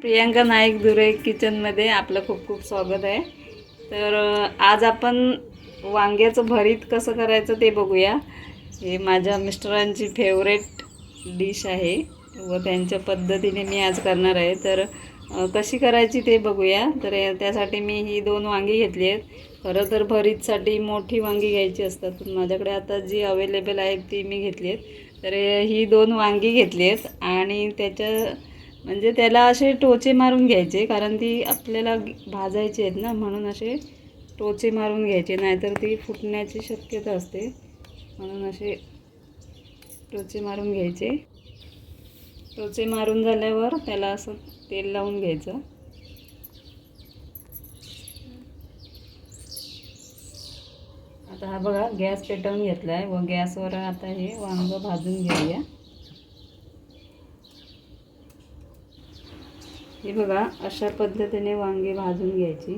प्रियांका नाईक दुरे किचनमध्ये आपलं खूप खूप स्वागत आहे। तर आज आपण वांग्याचं भरीत कसं करायचं ते बघूया। हे माझ्या मिस्टरांची फेवरेट डिश आहे व त्यांच्या पद्धतीने मी आज करणार आहे। तर कशी करायची ते बघूया। तर त्यासाठी मी ही 2 वांगी घेतली आहेत। खरं तर भरीतसाठी मोठी वांगी घ्यायची असतात, पण माझ्याकडे आता जी अवेलेबल आहेत ती मी घेतली आहेत। तर ही 2 वांगी घेतली आहेत आणि म्हणजे त्याला असे टोचे मारून घ्यायचे, कारण ती आपल्याला भाजायची आहेत ना, म्हणून असे टोचे मारून घ्यायचे, नाहीतर ती फुटण्याची शक्यता असते। म्हणून असे टोचे मारून घ्यायचे। टोचे मारून झाल्यावर त्याला असं तेल लावून घ्यायचं। आता हा बघा गॅस पेटवून घेतला आहे व गॅसवर आता हे वांग भाजून घेऊया। हे बघा अशा पद्धतीने वांगी भाजून घ्यायची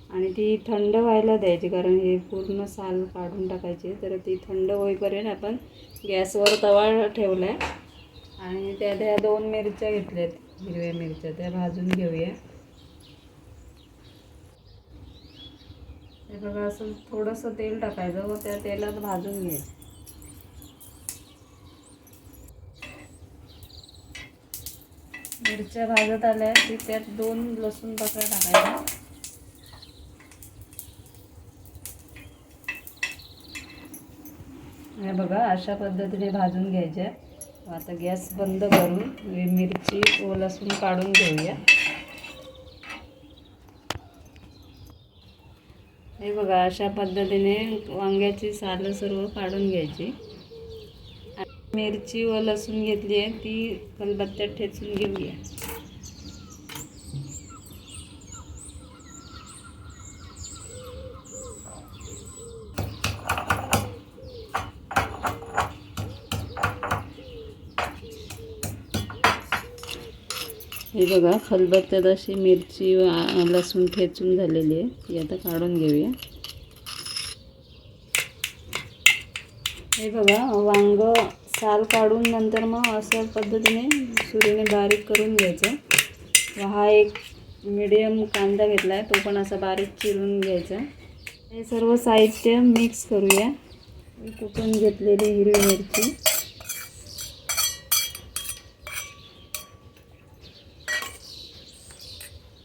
आणि ती थंड व्हायला द्यायची, कारण हे पूर्ण साल काढून टाकायचे। तर ती थंड होईपर्यंत आपण गॅसवर तवा ठेवला आहे आणि त्या 2 मिरच्या घेतल्यात, हिरव्या मिरच्या, त्या भाजून घेऊया। हे बघा असं थोडंसं तेल टाकायचं व त्या तेलात भाजून घ्यायचं। मिरच्या भाजत आल्या की त्यात 2 लसूण पाकळ्या टाकायच्या। हे बघा अशा पद्धतीने भाजून घ्यायच्या। आता गॅस बंद करून मिरची व लसूण काढून घेऊया। हे बघा अशा पद्धतीने वांग्याची सालं सर्व काढून घ्यायची। मिरची व लसूण घेतली आहे ती खलबत्त्यात ठेचून घेऊया। हे बघा खलबत्त्यात अशी मिरची व लसूण ठेचून झालेली आहे, ती आता काढून घेऊया। हे बघा वांग साल काढून नंतर मग अशा पद्धतीने सुरीने बारीक करून घ्यायचं। व हा एक मीडियम कांदा घेतला आहे, तो पण असा बारीक चिरून घ्यायचा। हे सर्व साहित्य मिक्स करूया। कुटून घेतलेली हिरवी मिरची,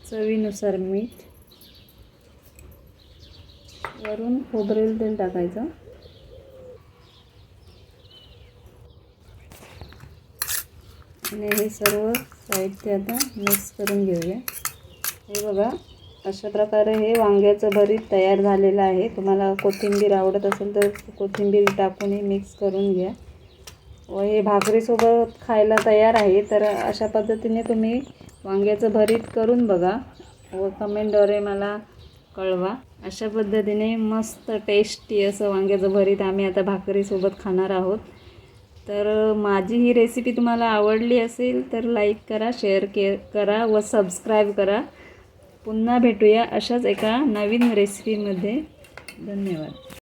चवीनुसार मीठ, वरून खोबरेल तेल टाकायचं आणि हे सर्व साहित्य आता मिक्स करून घेऊया। हे बघा अशा प्रकारे हे वांग्याचं भरीत तयार झालेलं आहे। तुम्हाला कोथिंबीर आवडत असेल तर कोथिंबीर टाकून हे मिक्स करून घ्या व हे भाकरीसोबत खायला तयार आहे। तर अशा पद्धतीने तुम्ही वांग्याचं भरीत करून बघा व कमेंटद्वारे मला कळवा। अशा पद्धतीने मस्त टेस्टी असं वांग्याचं भरीत आम्ही आता भाकरीसोबत खाणार आहोत। तर माझी ही रेसिपी तुम्हाला आवडली असेल तर लाईक करा, शेअर करा व सबस्क्राईब करा। पुन्हा भेटूया अशाच एका नवीन रेसिपीमध्ये। धन्यवाद।